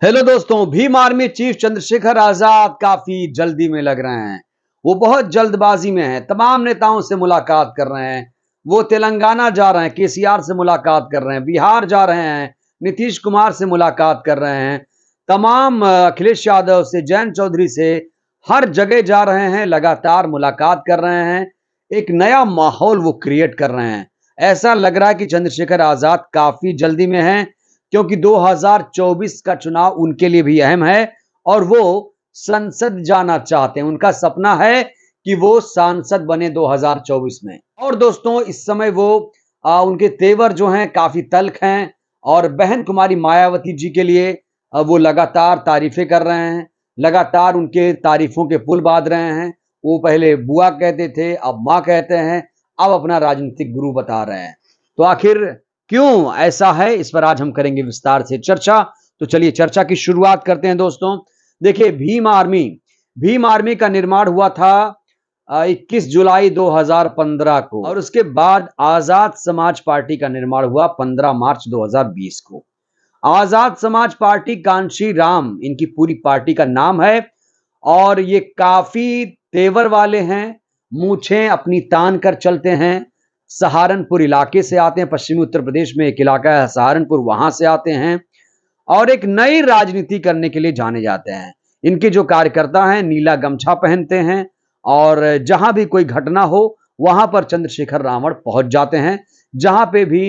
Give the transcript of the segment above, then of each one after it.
Hello दोस्तों, Bhim army chief Chandrashekhar Azad काफी जल्दी में लग रहे हैं। वो बहुत जल्दबाजी में हैं। तमाम नेताओं से मुलाकात कर रहे हैं। वो तेलंगाना जा रहे हैं, केसीआर से मुलाकात कर रहे हैं, बिहार जा रहे हैं, नीतीश कुमार से मुलाकात कर रहे हैं, तमाम अखिलेश यादव से, जयंत चौधरी से, हर जगह जा रहे हैं, लगातार मुलाकात कर रहे हैं। एक नया माहौल वो क्रिएट कर रहे हैं। ऐसा लग रहा है कि चंद्रशेखर आजाद काफी जल्दी में हैं, क्योंकि 2024 का चुनाव उनके लिए भी अहम है और वो संसद जाना चाहते हैं। उनका सपना है कि वो सांसद बने 2024 में। और दोस्तों, इस समय वो उनके तेवर जो हैं काफी तल्ख हैं और बहन कुमारी मायावती जी के लिए वो लगातार तारीफें कर रहे हैं, लगातार उनके तारीफों के पुल बांध रहे हैं। वो पहले बुआ कहते थे, अब मां कहते हैं, अब अपना राजनीतिक गुरु बता रहे हैं। तो आखिर क्यों ऐसा है, इस पर आज हम करेंगे विस्तार से चर्चा। तो चलिए चर्चा की शुरुआत करते हैं दोस्तों। देखिए, भीम आर्मी का निर्माण हुआ था 21 जुलाई 2015 को और उसके बाद आजाद समाज पार्टी का निर्माण हुआ 15 मार्च 2020 को। आजाद समाज पार्टी कांशी राम इनकी पूरी पार्टी का नाम है और ये काफी तेवर वाले हैं। मूछें अपनी तान कर चलते हैं। सहारनपुर इलाके से आते हैं। पश्चिमी उत्तर प्रदेश में एक इलाका है सहारनपुर, वहां से आते हैं और एक नई राजनीति करने के लिए जाने जाते हैं। इनके जो कार्यकर्ता हैं नीला गमछा पहनते हैं और जहां भी कोई घटना हो वहां पर चंद्रशेखर रावण पहुंच जाते हैं। जहां पे भी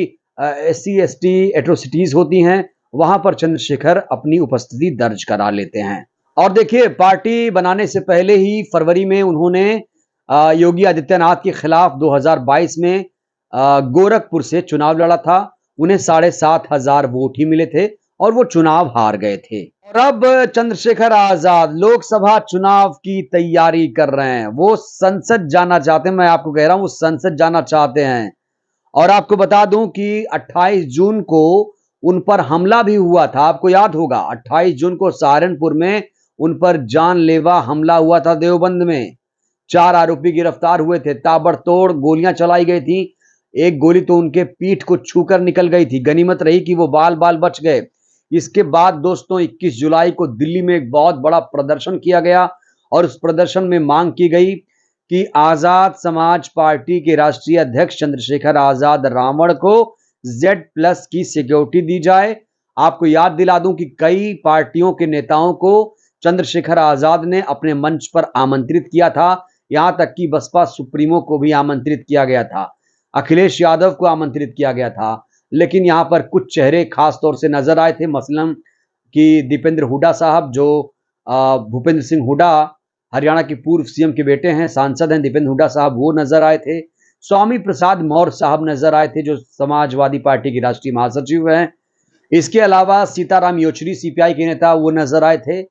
SC ST एट्रोसिटीज होती हैं वहां पर चंद्रशेखर अपनी उपस्थिति दर्ज करा लेते हैं। और देखिए, पार्टी बनाने से पहले ही फरवरी में उन्होंने योगी आदित्यनाथ के खिलाफ 2022 में गोरखपुर से चुनाव लड़ा था। उन्हें 7,500 वोट ही मिले थे और वो चुनाव हार गए थे। और अब चंद्रशेखर आजाद लोकसभा चुनाव की तैयारी कर रहे हैं। वो संसद जाना चाहते हैं। मैं आपको कह रहा हूं, वो संसद जाना चाहते हैं। और आपको बता दूं कि 28 जून को उन पर हमला भी हुआ था। आपको याद होगा, 28 जून को सहारनपुर में उन पर जानलेवा हमला हुआ था। देवबंद में 4 आरोपी गिरफ्तार हुए थे। ताबड़तोड़ गोलियां चलाई गई थी। एक गोली तो उनके पीठ को छूकर निकल गई थी। गनीमत रही कि वो बाल बाल बच गए। इसके बाद दोस्तों 21 जुलाई को दिल्ली में एक बहुत बड़ा प्रदर्शन किया गया और उस प्रदर्शन में मांग की गई कि आजाद समाज पार्टी के राष्ट्रीय अध्यक्ष चंद्रशेखर आजाद रावण को Z+ की सिक्योरिटी दी जाए। आपको याद दिला दूं कि कई पार्टियों के नेताओं को चंद्रशेखर आजाद ने अपने मंच पर आमंत्रित किया था। यहां तक कि बसपा सुप्रीमो को भी आमंत्रित किया गया था, अखिलेश यादव को आमंत्रित किया गया था। लेकिन यहां पर कुछ चेहरे खास तौर से नजर आए थे, मसलन कि दीपेंद्र हुड्डा साहब, जो भूपेंद्र सिंह हुड्डा हरियाणा के पूर्व CM के बेटे हैं, सांसद हैं दीपेंद्र हुड्डा साहब, वो नजर आए थे। स्वामी प्रसाद मौर्य साहब नजर आए थे, जो समाजवादी पार्टी की राष्ट्रीय महासचिव हैं। इसके अलावा सीताराम येचुरी CPI के नेता, वो नजर आए थे।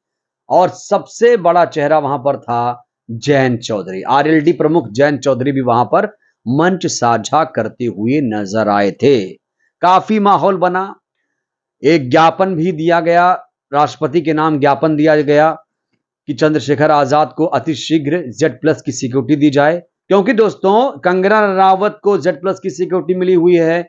और सबसे बड़ा चेहरा वहां पर था जयंत चौधरी। RLD प्रमुख जयंत चौधरी भी वहां पर मंच साझा करते हुए नजर आए थे। काफी माहौल बना। एक ज्ञापन भी दिया गया, राष्ट्रपति के नाम ज्ञापन दिया गया कि चंद्रशेखर आजाद को अतिशीघ्र Z+ की सिक्योरिटी दी जाए। क्योंकि दोस्तों, कंगना रनावत को Z+ की सिक्योरिटी मिली हुई है।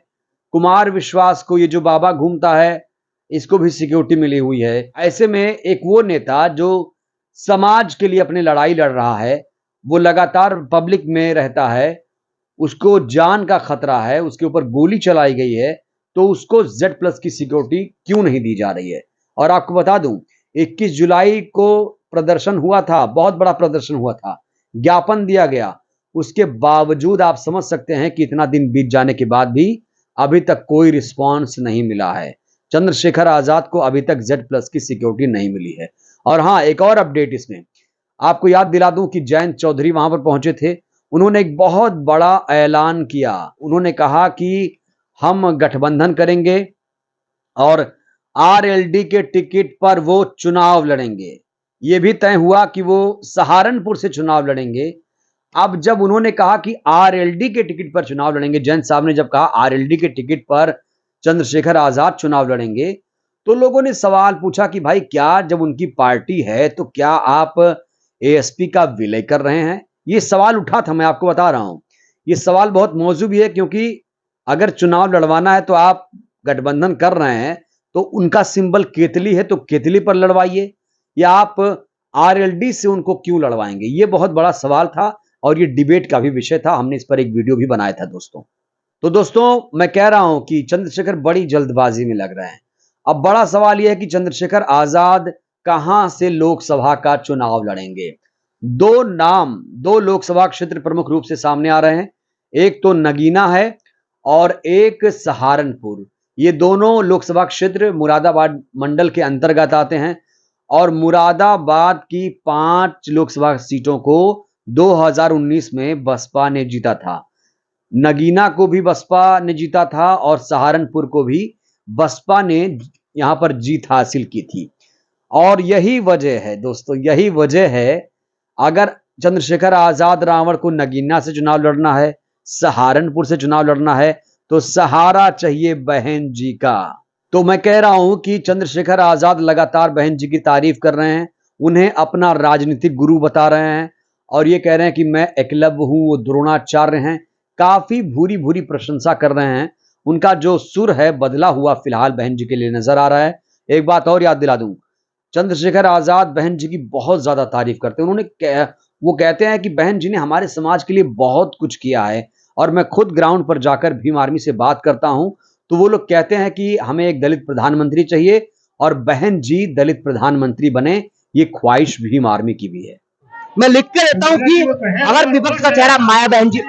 कुमार विश्वास को, ये जो बाबा घूमता है, इसको भी सिक्योरिटी मिली हुई है। ऐसे में एक वो नेता जो समाज के लिए अपनी लड़ाई लड़ रहा है, वो लगातार पब्लिक में रहता है, उसको जान का खतरा है, उसके ऊपर गोली चलाई गई है, तो उसको Z+ की सिक्योरिटी क्यों नहीं दी जा रही है। और आपको बता दूं, 21 जुलाई को प्रदर्शन हुआ था, बहुत बड़ा प्रदर्शन हुआ था, ज्ञापन दिया गया। उसके बावजूद आप समझ सकते हैं कि इतना दिन बीत जाने के बाद भी अभी तक कोई रिस्पांस नहीं मिला है। चंद्रशेखर आजाद को अभी तक Z+ की सिक्योरिटी नहीं मिली है। और हाँ, एक और अपडेट इसमें आपको याद दिला दूं कि जयंत चौधरी वहां पर पहुंचे थे। उन्होंने एक बहुत बड़ा ऐलान किया। उन्होंने कहा कि हम गठबंधन करेंगे और RLD के टिकट पर वो चुनाव लड़ेंगे। ये भी तय हुआ कि वो सहारनपुर से चुनाव लड़ेंगे। अब जब उन्होंने कहा कि RLD के टिकट पर चुनाव लड़ेंगे, जयंत साहब ने जब कहा RLD के टिकट पर चंद्रशेखर आजाद चुनाव लड़ेंगे, तो लोगों ने सवाल पूछा कि भाई, क्या जब उनकी पार्टी है तो क्या आप ASP का विलय कर रहे हैं? ये सवाल उठा था, मैं आपको बता रहा हूं। ये सवाल बहुत मौजू भी है, क्योंकि अगर चुनाव लड़वाना है तो आप गठबंधन कर रहे हैं तो उनका सिंबल केतली है, तो केतली पर लड़वाइए, या आप आरएलडी से उनको क्यों लड़वाएंगे? ये बहुत बड़ा सवाल था और ये डिबेट का भी विषय था। हमने इस पर एक वीडियो भी बनाया था दोस्तों। तो दोस्तों मैं कह रहा हूं कि चंद्रशेखर बड़ी जल्दबाजी में लग रहे हैं। अब बड़ा सवाल यह है कि चंद्रशेखर आजाद कहां से लोकसभा का चुनाव लड़ेंगे? दो नाम, दो लोकसभा क्षेत्र प्रमुख रूप से सामने आ रहे हैं। एक तो नगीना है और एक सहारनपुर। ये दोनों लोकसभा क्षेत्र मुरादाबाद मंडल के अंतर्गत आते हैं और मुरादाबाद की 5 लोकसभा सीटों को 2019 में बसपा ने जीता था। नगीना को भी बसपा ने जीता था और सहारनपुर को भी बसपा ने यहां पर जीत हासिल की थी। और यही वजह है दोस्तों, यही वजह है, अगर चंद्रशेखर आजाद रावण को नगीना से चुनाव लड़ना है, सहारनपुर से चुनाव लड़ना है, तो सहारा चाहिए बहन जी का। तो मैं कह रहा हूं कि चंद्रशेखर आजाद लगातार बहन जी की तारीफ कर रहे हैं, उन्हें अपना राजनीतिक गुरु बता रहे हैं और ये कह रहे हैं कि मैं एकलव्य हूं, वो द्रोणाचार्य हैं। काफी भूरी भूरी प्रशंसा कर रहे हैं। उनका जो सुर है बदला हुआ फिलहाल बहन जी के लिए नजर आ रहा है। एक बात और याद दिला दूं, चंद्रशेखर आजाद बहन जी की बहुत ज्यादा तारीफ करते हैं। वो कहते हैं कि बहन जी ने हमारे समाज के लिए बहुत कुछ किया है और मैं खुद ग्राउंड पर जाकर भीम आर्मी से बात करता हूं तो वो लोग कहते हैं कि हमें एक दलित प्रधानमंत्री चाहिए और बहन जी दलित प्रधानमंत्री बने, ये ख्वाहिश भीम आर्मी की भी है। मैं लिख के देता हूँ कि अगर विपक्ष का चेहरा माया बहन जी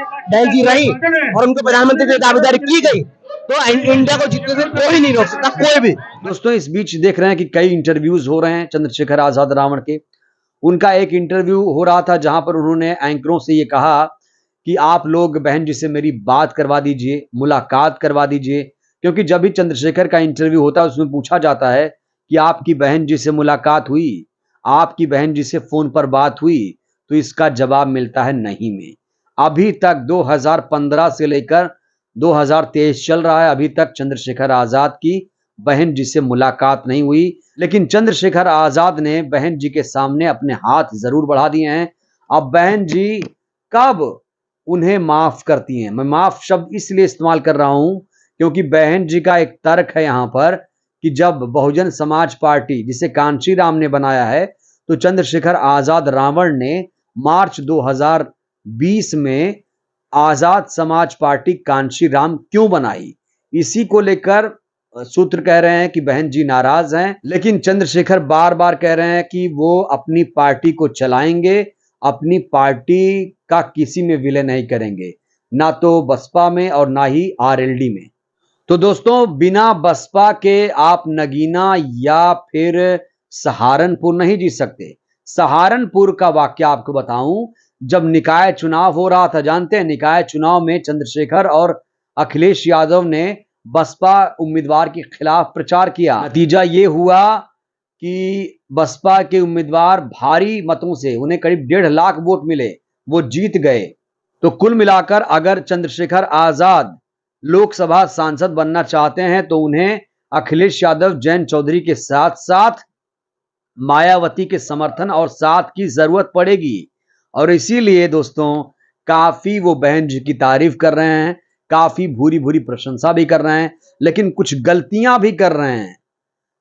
रही और उनको प्रधानमंत्री की दावेदारी की गई तो इंडिया को जीतने से कोई नहीं रोक सकता, कोई भी। दोस्तों इस बीच देख रहे हैं कि कई इंटरव्यूज हो रहे हैं चंद्रशेखर आजाद रावण के। उनका एक इंटरव्यू हो रहा था जहां पर उन्होंने एंकरों से ये कहा कि आप लोग बहन जी से मेरी बात करवा दीजिए, मुलाकात करवा दीजिए, क्योंकि जब भी चंद्रशेखर का इंटरव्यू होता है उसमें पूछा जाता है कि आपकी बहन जी से मुलाकात हुई, आपकी बहन जी से फोन पर बात हुई, तो इसका जवाब मिलता है नहीं में। अभी तक 2015 से लेकर 2023 चल रहा है, अभी तक चंद्रशेखर आजाद की बहन जी से मुलाकात नहीं हुई। लेकिन चंद्रशेखर आजाद ने बहन जी के सामने अपने हाथ जरूर बढ़ा दिए हैं। अब बहन जी कब उन्हें माफ करती हैं? मैं माफ शब्द इसलिए इस्तेमाल कर रहा हूं क्योंकि बहन जी का एक तर्क है यहां पर कि जब बहुजन समाज पार्टी जिसे कांशीराम ने बनाया है तो चंद्रशेखर आजाद रावण ने मार्च 2020 में आजाद समाज पार्टी कांशीराम क्यों बनाई, इसी को लेकर सूत्र कह रहे हैं कि बहन जी नाराज हैं। लेकिन चंद्रशेखर बार बार कह रहे हैं कि वो अपनी पार्टी को चलाएंगे, अपनी पार्टी का किसी में विलय नहीं करेंगे, ना तो बसपा में और ना ही आरएलडी में। तो दोस्तों बिना बसपा के आप नगीना या फिर सहारनपुर नहीं जीत सकते। सहारनपुर का वाक्य आपको बताऊं, जब निकाय चुनाव हो रहा था, जानते हैं निकाय चुनाव में चंद्रशेखर और अखिलेश यादव ने बसपा उम्मीदवार के खिलाफ प्रचार किया। नतीजा ये हुआ कि बसपा के उम्मीदवार भारी मतों से, उन्हें करीब 1.5 लाख वोट मिले, वो जीत गए। तो कुल मिलाकर अगर चंद्रशेखर आजाद लोकसभा सांसद बनना चाहते हैं तो उन्हें अखिलेश यादव, जयंत चौधरी के साथ साथ मायावती के समर्थन और साथ की जरूरत पड़ेगी। और इसीलिए दोस्तों काफी वो बहन जी की तारीफ कर रहे हैं, काफी भूरी भूरी प्रशंसा भी कर रहे हैं, लेकिन कुछ गलतियां भी कर रहे हैं,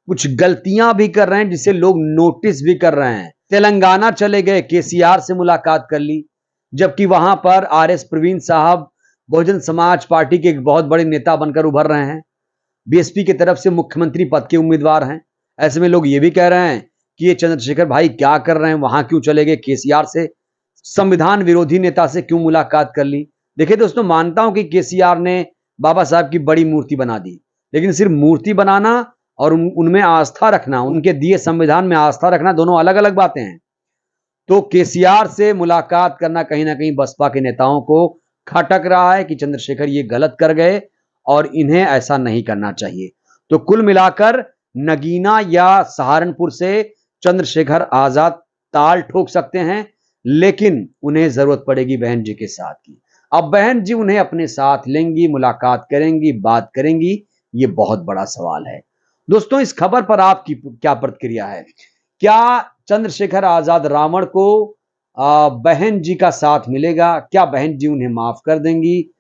कुछ गलतियां भी कर रहे हैं जिसे लोग नोटिस भी कर रहे हैं। तेलंगाना चले गए, केसीआर से मुलाकात कर ली, जबकि वहां पर आरएस प्रवीण साहब बहुजन समाज पार्टी के एक बहुत बड़े नेता बनकर उभर रहे हैं, बीएसपी की तरफ से मुख्यमंत्री पद के उम्मीदवार हैं। ऐसे में लोग ये भी कह रहे हैं कि ये चंद्रशेखर भाई क्या कर रहे हैं, वहां क्यों चले गए, केसीआर से, संविधान विरोधी नेता से क्यों मुलाकात कर ली। देखिए दोस्तों, मानता हूं कि केसीआर ने बाबा साहब की बड़ी मूर्ति बना दी, लेकिन सिर्फ मूर्ति बनाना और उनमें आस्था रखना, उनके दिए संविधान में आस्था रखना, दोनों अलग अलग बातें हैं। तो केसीआर से मुलाकात करना कहीं ना कहीं बसपा के नेताओं को खटक रहा है कि चंद्रशेखर ये गलत कर गए और इन्हें ऐसा नहीं करना चाहिए। तो कुल मिलाकर नगीना या सहारनपुर से चंद्रशेखर आजाद ताल ठोक सकते हैं, लेकिन उन्हें जरूरत पड़ेगी बहन जी के साथ की। अब बहन जी उन्हें अपने साथ लेंगी, मुलाकात करेंगी, बात करेंगी, ये बहुत बड़ा सवाल है। दोस्तों इस खबर पर आपकी क्या प्रतिक्रिया है? क्या चंद्रशेखर आजाद रावण को बहन जी का साथ मिलेगा? क्या बहन जी उन्हें माफ कर देंगी?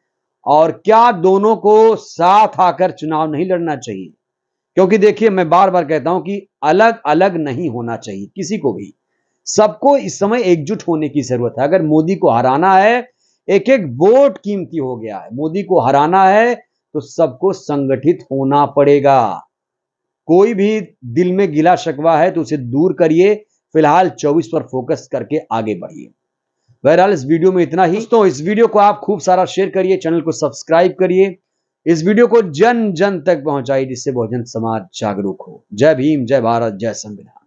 और क्या दोनों को साथ आकर चुनाव नहीं लड़ना चाहिए? क्योंकि देखिए मैं बार बार कहता हूं कि अलग अलग नहीं होना चाहिए किसी को भी, सबको इस समय एकजुट होने की जरूरत है। अगर मोदी को हराना है, एक एक वोट कीमती हो गया है, मोदी को हराना है तो सबको संगठित होना पड़ेगा। कोई भी दिल में गिला शिकवा है तो उसे दूर करिए, फिलहाल 24 पर फोकस करके आगे बढ़िए। बहरहाल इस वीडियो में इतना ही दोस्तों, इस वीडियो को आप खूब सारा शेयर करिए, चैनल को सब्सक्राइब करिए, इस वीडियो को जन जन तक पहुंचाइए जिससे बहुजन समाज जागरूक हो। जय भीम, जय भारत, जय संविधान।